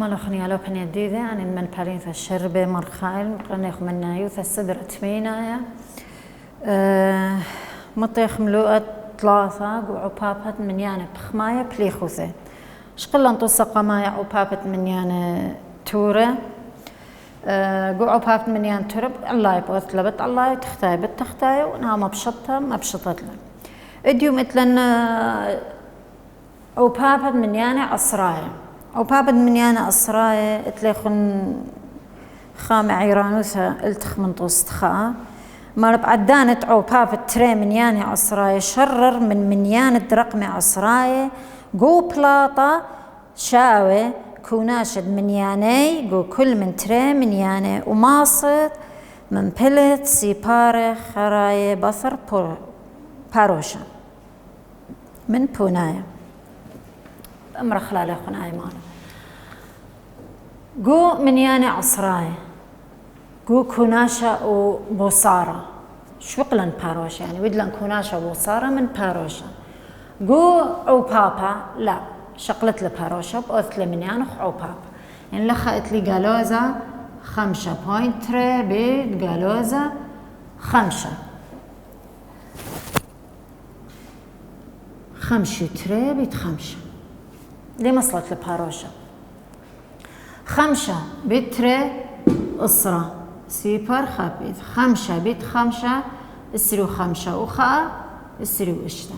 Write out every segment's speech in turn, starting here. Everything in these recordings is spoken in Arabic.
مالخني على بني جديدة عن من بالين الشربة مرخايل مقرنيخ منا يوث السدرة تمينايا مطيخ ملوءة ثلاثة وعبابة من يانا بخماية بليخوثة شقلا نطوصة قمايا عبابة من يانا تورة عبابة من يانا تورة الله يبوث لبت الله تختاي بتختاي ونها مبشطة مبشطت له اديو مثلنا عبابة من يانا عصراية عبابة من يانا عصراية اتليخن خام عيرانوثا التخ من طوست خا مالب عدانت عبابة تري من يانا عصراية شرر من يانا رقم عصراية جو بلاطة شاوي كوناشد من ياني جو كل من تري من يانا وماصد من بلت سيبارة خراية بثر باروشا من بونايا أمر خلالي خناي ماله جو من ياني عصراي جو كوناشا وبوصارة شوقلن باروشا يعني ودلن كوناشا وبوصارة من باروشا جو عبابا لا شقلت لباروشا بأوث لمن يانخ عبابا يعني لخقت لي قالوزا 5.3 بيت قالوزا 5 تري بيت 5 ليه مصلت لباروشا 5 بيت تري أسرة سيبر خابيت 5 بيت 5 اسرو 5 وخاء اسرو اشتا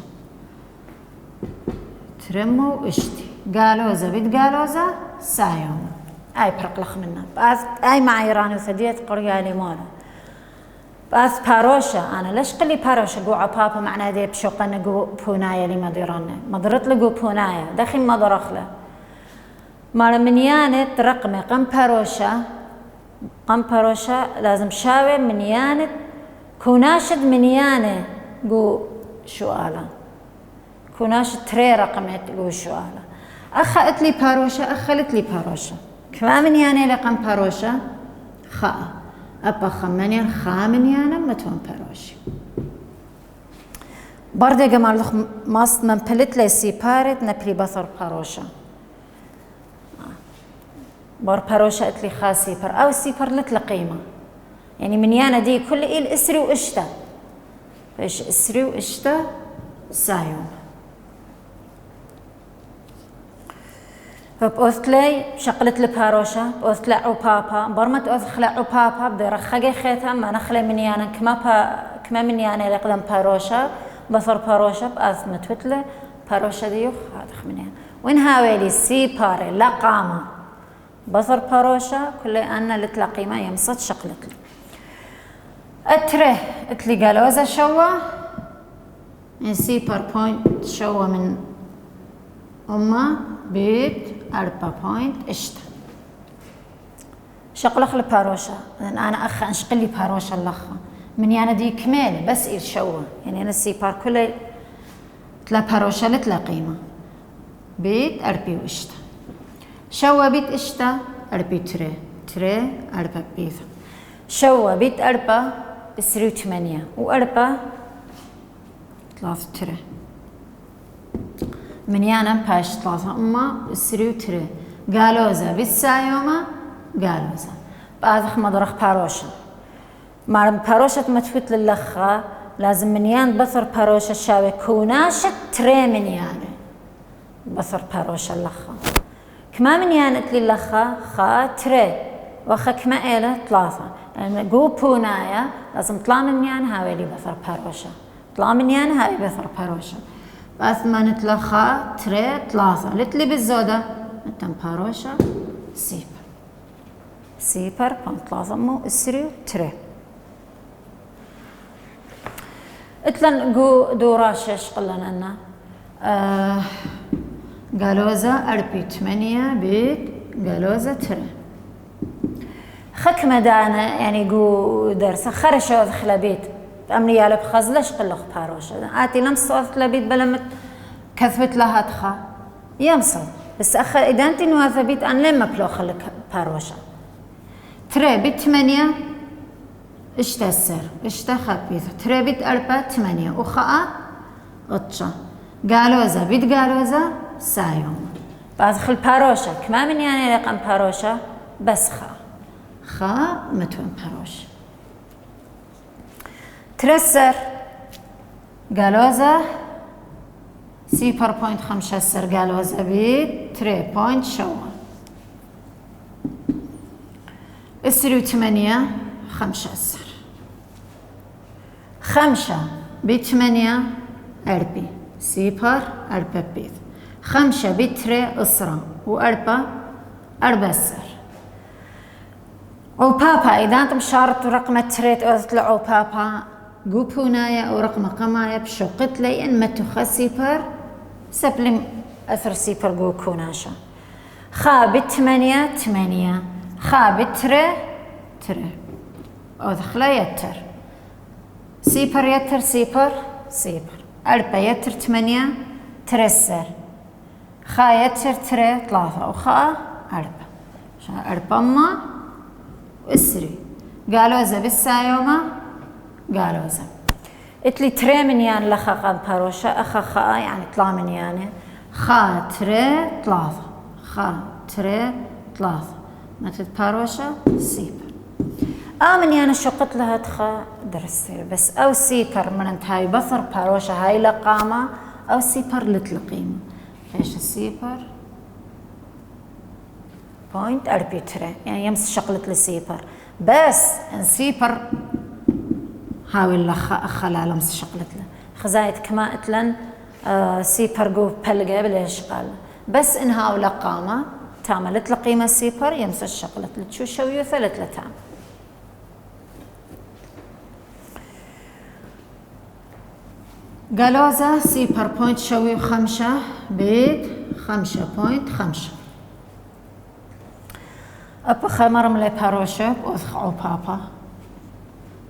ترمو اشتي قالوزا بيت قالوزا سايوم اي برق لخ منا اي معايراني وثديت قريالي ماله بس باروشا أنا ليش قلي باروشا جو عبابا معنا دي بشوقنا جو بونايا لي مديرنا مدرت له جو بونايا داخل ما درخله مال من يانت رقمي قم باروشا لازم شاوي من يانت كوناشد من يانه جو شوالا كوناشد تري رقمي جو شوالا أخلت لي باروشا كما من ياني لقم باروشا خاء أبا خمنيان خامنيانا متون باروشي برده جمال ماست من بلت لي سيبارت نبلي بثر باروشا بار باروشا اتلي خا سيبر أو سيبر لتلا قيمة يعني من يانا دي كل إيل اسري واشتا فإيش اسري واشتا سايوم فبأوث لي شقلت لباروشا بأوث لا عبابا برمت أوث خلا عبابا بدي رخجي خيتها ما نخلي من يانا كما من يانا لقدم باروشا بصر باروشا بأث متوتله باروشا ديوخ هذا خمنيان وين هاويلي سي باري لا قامة بصر باروشا كل أنا لتلاقي ما يمصد شقلت لي أتره اتلي قالوزا شوا سي بار بوينت شوا من أما بيت 4 بوينت اشتا شقلخ لباروشا أنا أخ أنشقلي باروشا اللخة من يانا دي كمالة بس إير شوا يعني أنا السيبار كله تلا باروشا لتلا قيمة بيت 4 واشتا شوا بيت اشتا 4 تري 4 بيثا شوا بيت 4 بسريو 8 و4 3 تري من يانا باش 3 أما السريو تري قالوزا بالسايوما قالوزا بعضخ مدرخ باروشا مع باروشة متفوت للخة لازم من يان بثر باروشا شاوي كوناشة تري من يانا بثر باروشا اللخة كما من يان اتلي اللخة خا تري وخا كما إيله 3 يعني قو بونايا لازم طلع من يان هاوي لي بثر باروشا طلع من يان هاوي بثر باروشا بس ما نتلخا تري 3 لتلي بالزودة نتم باروشا سيبر بان 3 مو اسريو تري اتلن قو دوراشش قلنا لنا قالوزا 8 بيت قالوزا تري خك مدانا يعني قو درس خرشوا دخل بيت أمني يا لب خزلش قلخ باروشا آتي لمس صوت لبيت بلمت كثبت لها تخا يمصل بس أخر إذا أنت نواث بيت أن لما بلوخ لك باروشا تري بيت 8 اشتا السر اشتا خبيث تري بيت 4 8 وخاء غطشة قالوزا بيت قالوزا سايوم بدخل باروشة كما من يعني رقم باروشة بس خا متون باروش. ترسر قالوزة 0.5 قالوزة بيت 3 شوا اسري 8 15 5 ب8 أربي 0 أربع بيت 5 ب3 أسرة وأربع أربسر أو بابا إذا أنتم شارطوا رقم تريت أطلعوا بابا قوبونايا أو رقم قمايا بشوقت لي إن متوخا سيبر سبلم أثر سيبر قوكوناشا خا ب8 خا ب3 أو دخلا يتر سيبر يتر سيبر أربع يتر 8 ترسر خا يتر 3 وخا 4 ما اسري قالوزة بالسايومة قالوزة اتلي تري من يان لخا قام باروشة أخا خا يعني طلا من يانه خا 3 خا 3 مثل باروشة سيبر من يانا شقت لها تخا درسي بس أو سيبر من انت هاي بصر باروشة هاي لقامة أو سيبر لتلقيمة ايش السيبر بوينت أربيتري يعني يمس شقلت لسيبر بس ان سيبر هاوي اللخا أخلا لمس شقلت له خزايت كما اتلن سيبر جو بلقى بليش قال بس ان هاو لقامة تعملت لقيمة سيبر يمس الشقلت لتشو شويو ثلث لتعمل قالوزة سيبر بوينت شوي 5 بيت 5.5 أبا خمر ملي باروشة وأثقعوا بابا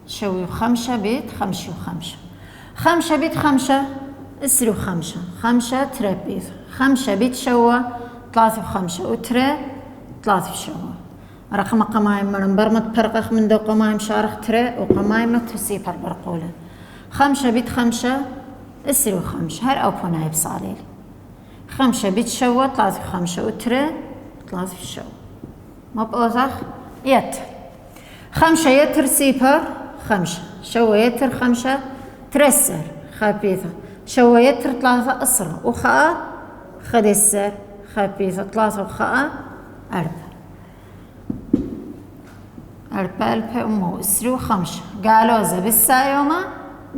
شوي 5 بيت 5 بيت 5 اسرو 5 ترى 5 بيت شوا 3 وترى 3 شوا رقم قمايم من برمت برقخ من دو قمايم شارخ ترى وقمايم تسيبر برقولة 5 بيت 5 اسرو 5 هر أو بوناي بصاليل 5 بيت شوا 3 وترى 3 شوا ما بأوزخ يتر 5 يتر سيبر 5 شوا يتر 5 ترسر خابيثة شوا يتر 3 أسرة وخاء خدسر خابيثة 3 وخاء 4 أمو اسرو 5 قالوزة بالسايومة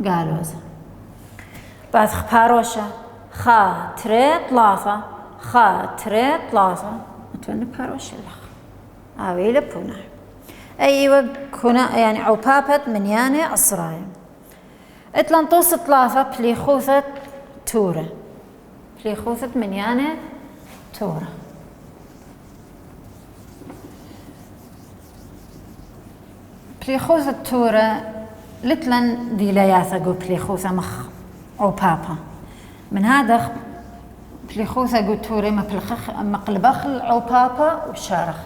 قالوزة بعد باروشة خا 3 خا 3 متوني باروشة لخ عويلة بونا أيوة كنا يعني عبابة من ياني عصرايم اتلانطوس 3 بليخوثة تورة بليخوثة من ياني تورة بليخوثة تورة لتلن دي لياثة قو بليخوثة مخ عبابة من هذا بليخوثة قو تورة مقلبخل عبابة وشارخ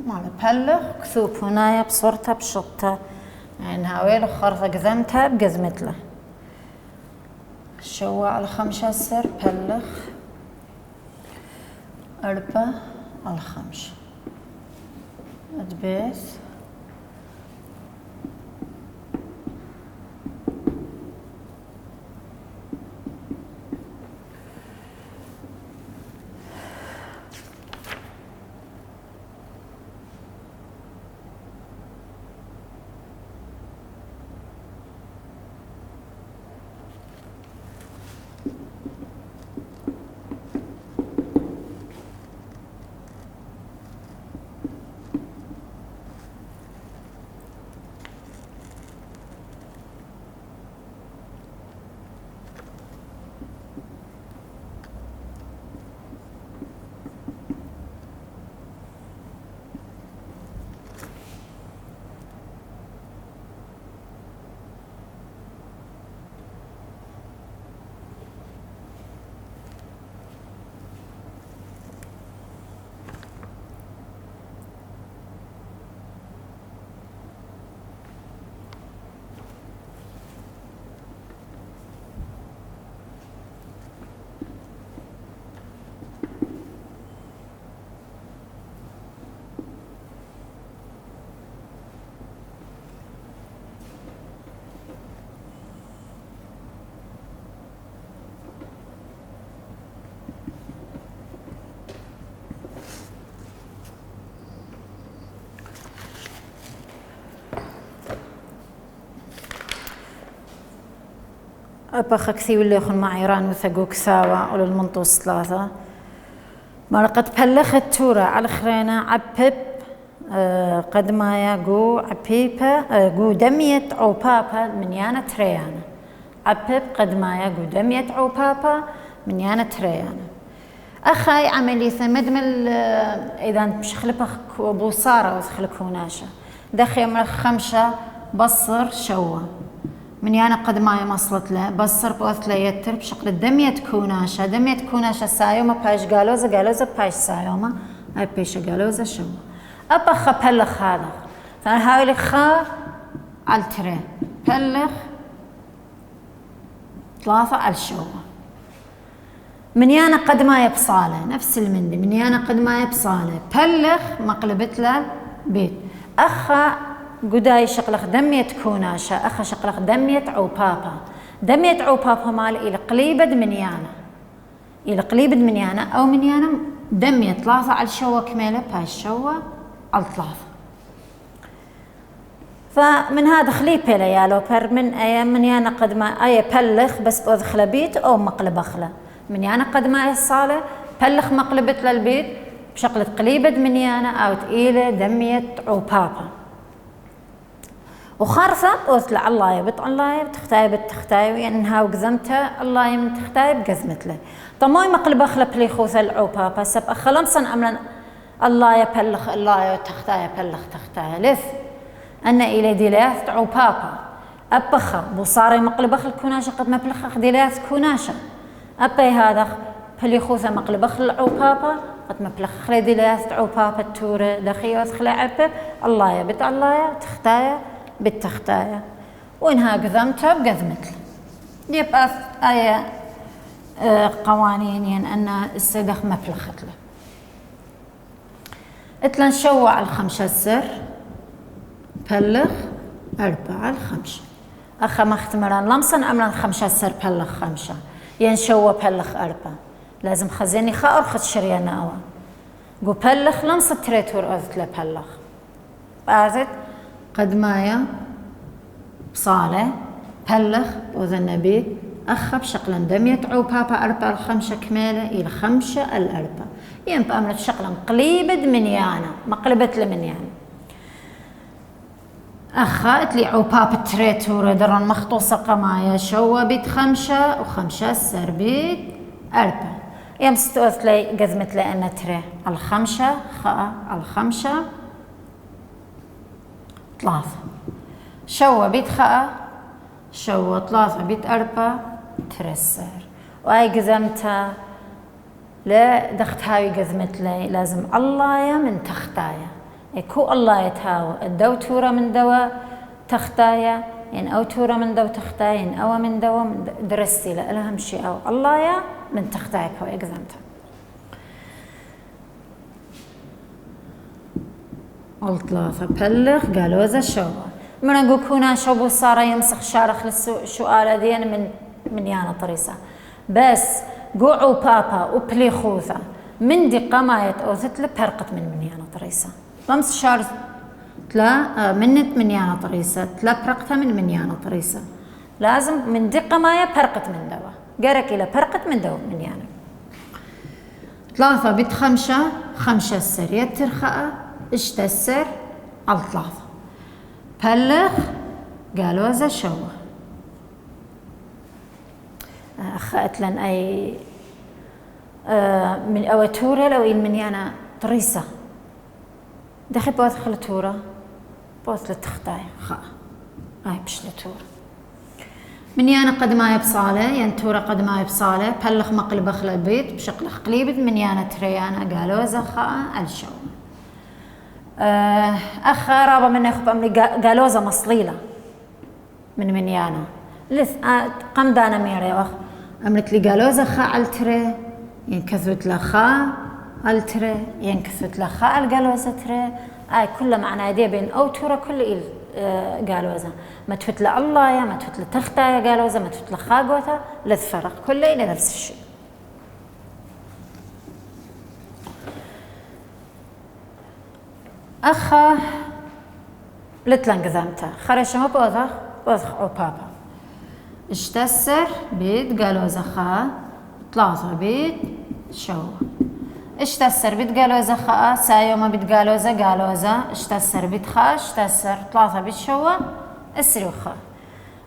مال بلغ كثوب هنايا بصورتها بشطة يعني هاويل خرطة قذمتها بقذمتله شوا على 5 بلغ 4 على 5 ادبيث أبخ كثير اللي يخون معيران وثقوك ساوى وللمنطوس ثلاثة مرقت بلخت تورة على خرينا عبب قد ما يقو عبيبة قو دمية أو بابا من يانا تريانا عبب قد ما يقو دمية أو بابا من يانا تريانا أخاي عملي ثمدمل إذا بشخلبخ بوصارة وثخلك هوناشا دخي مرخ خمشة بصر شوى من يانا قد ما يمصلت له بصر بوث له يتر بشقل دمية كوناشا سايوما باش قالوزة باش سايوما هاي بيش قالوزة شوى أبخ بلخ هذا ثاني هاولي خا على التري بلخ ثلاثة على الشوى من يانا قد ما يبصاله نفس المندي من يانا قد ما يبصاله بلخ مقلبت له بيت أخا قداي شقلخ دمية كوناشا أخا شقلخ دمية عوبابا دمية عوبابا مال إلى قليبد من يانا أو من يانا دمية ثلاثة على الشوى كميلة باش شوى على ثلاثة فمن هذا خليبه ليالو بر من أي من يانا قد ما أي بلخ بس بأدخل بيت أو مقلب أخله من يانا قد ما يصاله بلخ مقلبت للبيت بشقلة قليبد من يانا أو تقيلة دمية عوبابا وخارثة وطلع الله يبط الله تختاي وينها وقزمتها الله يمن تختاي بقزمت له طموي مقلب أخله بليخوث العوبابا سب أخلمصن أملا الله يبلخ الله تختاي بلخ تختاي لث أن إلى ديلاث عوبابا أبخا بوصاري مقلب أخل كوناشا قد ما بلخ ديلاث كوناشا أبي هذا بليخوث مقلب أخل عوبابا قد ما بلخ أخل ديلاث عوبابا التورة دخي وثخل عبب الله يبت الله تختاي بالتختاية وإنها قذمتها بقذمت له يبقى آية قوانين أن السدخ ما بلخت له اتلن شوع الخمسة السر بلخ 4 الخمسة أخا مختمران لمصن أمران 5 السر بلخ 5 ينشوى بلخ 4 لازم خزيني خا أرخد شريانا أوا قو بلخ لمص تريتور أذت له بلخ بازت قد مايا بصالة بلخ وذن بيت أخب شقلا دمية عوبابا 4 الخمسة كميلة إلى 5 الأربعة ينبقى أمرت شقلا قليبد من يانا مقلبت لمن يانا أخات لي عوبابا تريتور درن مخطوصة قمايا شوى بيت 5 و5 السر بيت 4 يمس تؤث لي قزمت لي أن تري 5 خاء 5 3 شوى بيت خاء شوى 3 بيت 4 ترسر وأي قزمتها لا دخت هاي قزمت لي لازم الله يا من تختايا يكو الله يتهاوى الدو تورة من دوا تختايا يعني أو تورة من دو تختايا يعني أو من دوا درستي لا لهم شيء أو الله يا من تختايا كو قزمتها قلت 3 بلغ قالوا ذا شوى من أقول كونا شوبو صار يمسخ شارخ للسؤال دين من يانا طريسة بس قوعوا بابا وبلي خوثة من دي قمايت أوثت لبرقت من يانا طريسة لمس شار تلا منت من يانا طريسة تلا برقتها من يانا طريسة لازم من دي قماية برقت من دوا قرك إلى برقت من دوا من يانا 3 بيت 5 السر يترخاء اشتسر على 3 بلغ قالوا ذا شوى أخذت لن أي من أوتورة لو إن من يانا طريسة دخل بوث لتورة بوث لتختاي خاء هاي بش لتورة من يانا قد ما يبصاله ينتورة قد ما يبصاله بلغ مقلب أخل البيت بشقل قليبت من يانا تريانا قالوا ذا خاء الشوى أخ رابا من يخب أمري قالوزة مصليلة من يانا لث قم دانا ميري وخ أمرت لي قالوزة خا التري ينكثوت لخا التري ينكثوت لخا القالوزة تري كل معنى دي بين أو تورا كل قالوزة ما تفت الله يا ما تفت لتختا يا قالوزة ما تفت لخا قوتا لث فرق كل إلى نفس الشيء أخا لتلان قزامتا خرج ما بوضخ عوبابا اشتسر بيت قالوزة خا 3 بيت شوة. اشتسر بيت قالوزة خا سايوما بيت قالوزة اشتسر بيت خا اشتسر 3 بيت شوة اسري خا.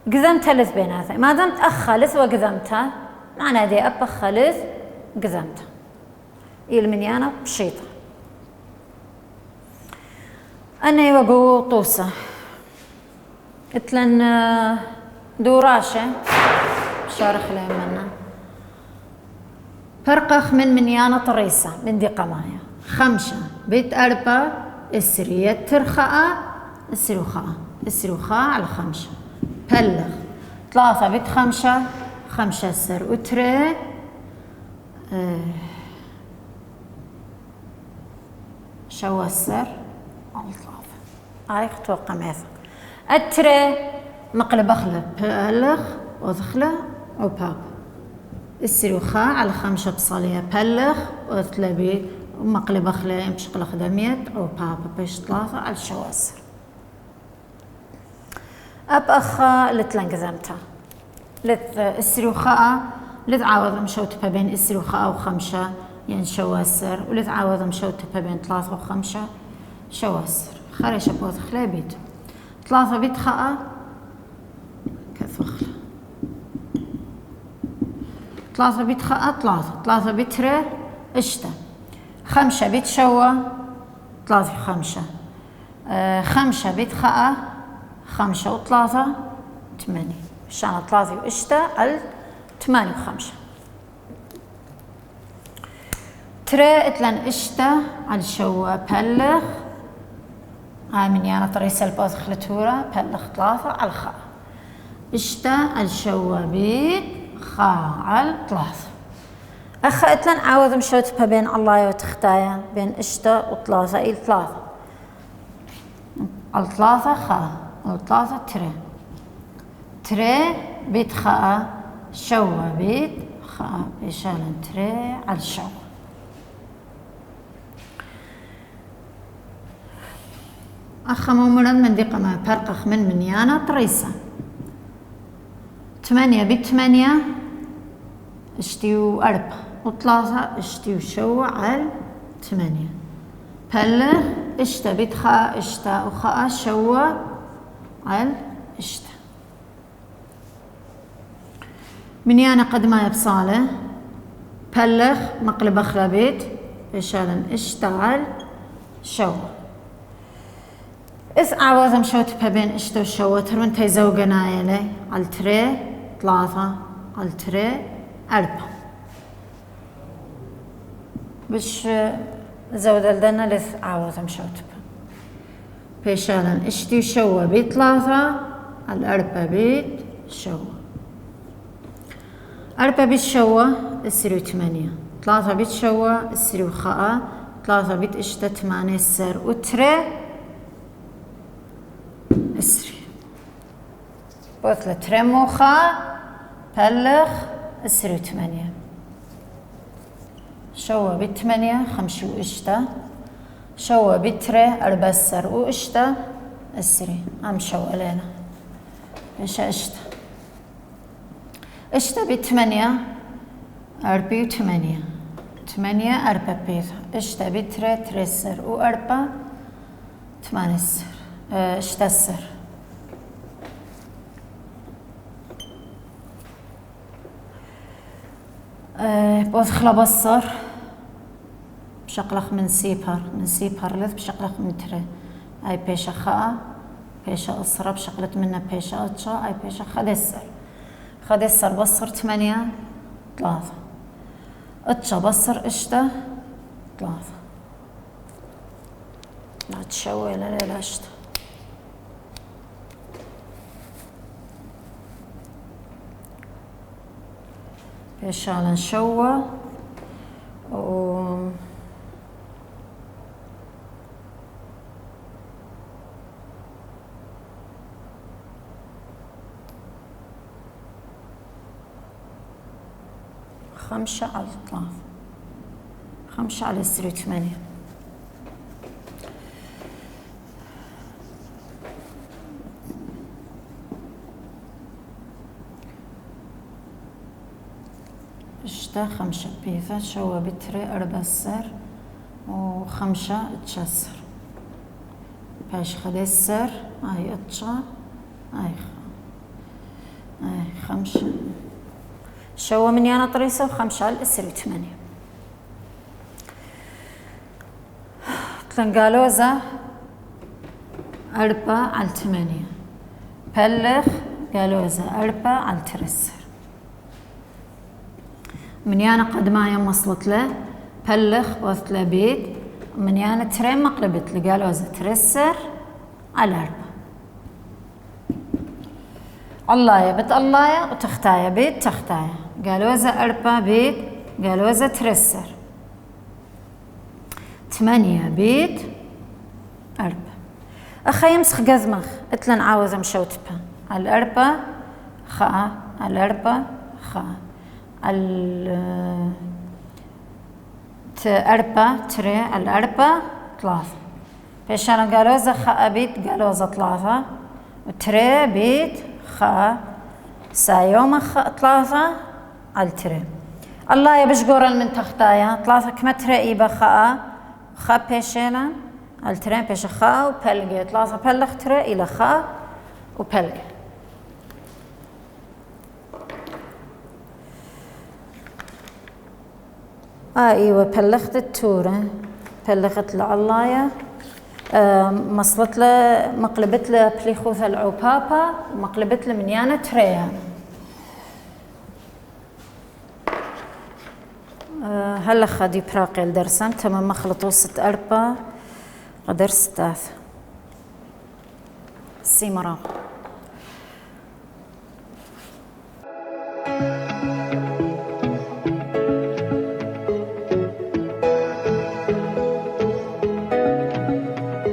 قذمتها لث بيناتها ما دمت أخلث وقذمتها معنى دي أب أخلث قذمتها المنيانة بشيطة. أنا يوقو طوسة اتلن دوراشة شارخ لي منا فرقخ من منيانة طريسة من دي قماية 5 بيت 4 اسري يترخاء اسري خاء على 5 بلغ 3 بيت 5 5 سر وتري شو السر على 3 هاي توقع ماثق التري مقلب أخلب بلغ وذخلة وباب السري خاء على 5 بصالية بلغ وثلبي ومقلب أخلة يمشي قلق دميت أو باب بيش 3 على الشواسر. أب أخا لتلنقزمتها لت السري وخاء لتعاوض مشوت بين السري وخاء و5 يعني شواسر ولتعاوض مشوت بين 3 و5 شواسر خريش بوث خلا بيت 3 بيت خاء كثوخلا 3 بيت خاء 3 بيت ري اشتا 5 بيت شوا 3 5 5 بيت خاء 5 و3 8 شان 3 واشتا على 8 و5 ترى اتلن اشتا على شوا بلغ من يانا طريسة البوث خلتورة بلغ 3 على خاء اشتا على شوا بيت خاء على 3 أخا اتلن عاوض مشوت بين الله وتختايا بين اشتا و3 إلى 3 على 3 خاء على 3 تري بيت خاء شوا بيت خاء بيشالن تري على الشوا أخا مومرا من دي قما فرقخ من منيانا طريسة 8 بيت 8 اشتيو 4 و3 اشتيو شوا على 8 بلغ اشتا بيت خاء اشتا وخاء شوا على اشتا منيانا قد ما يبصاله بلغ مقلب أخلا بيت بيشالن اشتغل شوا إذ عوض مشوت بين اشتا وشوا ترون تي زوجنا يلي على تري 3 على تري 4 باش زود لدنا لث عوض مشوت بيشالن اشتي شوا بيت 3 على 4 بيت شوا 4 بيت شوا السري 8 3 بيت شوا السري وخاء 3 بيت اشتا 8 السر وتري السري بوثلة تري موخا بلغ السري 8 شوا بيت 8 5 واشتا شوا بيت تري 4 السر واشتا السري عم شوا لنا ايش اشتا اشتا بيت 8 4 8 8 4 بيت اشتا بيت تري السر و4 8 السر اشتا السر بوثخلا بصر بشقلخ من سيبر لذ بشقلخ من تري اي بيشا خاء بيشا أصرة بشقلت منها بيشا أتشا اي بيشا خدسر بصر 8 3 اتشا بصر اشتا 3 لا تشوي لا اشتا بيشالن شوا و 5 على 3 5 على 8 5 شتا خمشة بيثا شوا بتري أربع سر وخمشة تشسر باش خدي السر هاي اتشا هاي خمشة شوا من يانا طريسة وخمشة على الاسري 8 تلنقالوزة 4 على 8 بلخ قالوزة 4 على ترسر من يانا قد ما يم وصلت له بلخ وصلت له بيت من يانا ترين مقلبت له قالوزة ترسر على 4 اللاية بت اللاية وتختاية بيت تختاية قالوزة 4 بيت قالوزة ترسر 8 بيت 4 أخا يمسخ قزمخ اتلن عاوزة مشوتبها على 4 خاء على 4 خاء على 4 تري على 4 3 بيشان قالوزة خاء بيت قالوزة 3 وتري بيت خاء سايومة خاء 3 على تري الله يبش قورن من تختايا 3 كما تري إيبا خاء بيشيلا على تري بيش خاء وبلغي 3 بلغ تري إلى خاء وبلغي ايوه بلغت التورة بلغت لعلاية مصلت له مقلبت له بليخوثة العوبابا ومقلبت له منيانة تريان هلا خدي براقي الدرسان تمام مخلط وسط 4 قدر 6 سي مراق